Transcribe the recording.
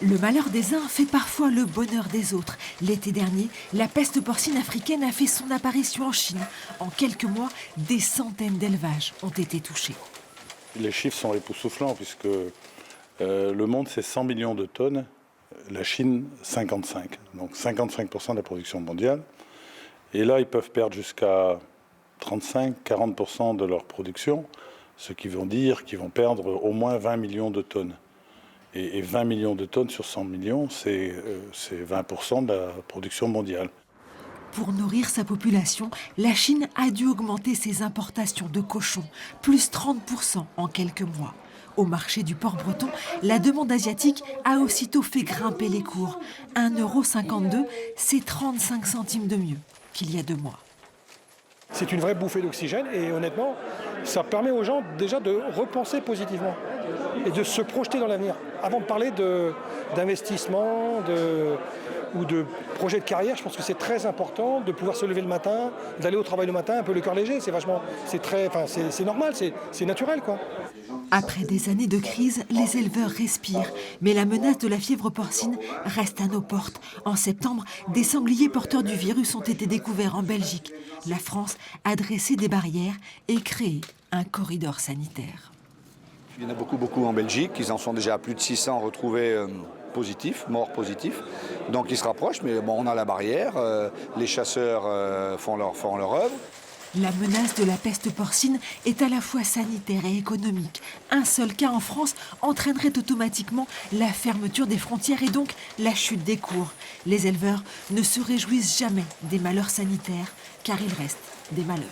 Le malheur des uns fait parfois le bonheur des autres. L'été dernier, la peste porcine africaine a fait son apparition en Chine. En quelques mois, des centaines d'élevages ont été touchés. Les chiffres sont époustouflants puisque le monde c'est 100 millions de tonnes, la Chine 55. Donc 55% de la production mondiale. Et là, ils peuvent perdre jusqu'à 35-40% de leur production, ce qui veut dire qu'ils vont perdre au moins 20 millions de tonnes. Et 20 millions de tonnes sur 100 millions, c'est 20% de la production mondiale. Pour nourrir sa population, la Chine a dû augmenter ses importations de cochons, plus 30% en quelques mois. Au marché du port breton, la demande asiatique a aussitôt fait grimper les cours. 1,52 €, c'est 35 centimes de mieux qu'il y a 2 mois. C'est une vraie bouffée d'oxygène et honnêtement, ça permet aux gens déjà de repenser positivement et de se projeter dans l'avenir. Avant de parler d'investissement ou de projet de carrière, je pense que c'est très important de pouvoir se lever le matin, d'aller au travail le matin, un peu le cœur léger. C'est normal, c'est naturel, quoi. Après des années de crise, les éleveurs respirent. Mais la menace de la fièvre porcine reste à nos portes. En septembre, des sangliers porteurs du virus ont été découverts en Belgique. La France a dressé des barrières et créé un corridor sanitaire. Il y en a beaucoup en Belgique. Ils en sont déjà à plus de 600 retrouvés positifs, morts positifs. Donc ils se rapprochent, mais bon, on a la barrière. Les chasseurs font leur œuvre. La menace de la peste porcine est à la fois sanitaire et économique. Un seul cas en France entraînerait automatiquement la fermeture des frontières et donc la chute des cours. Les éleveurs ne se réjouissent jamais des malheurs sanitaires, car il reste des malheurs.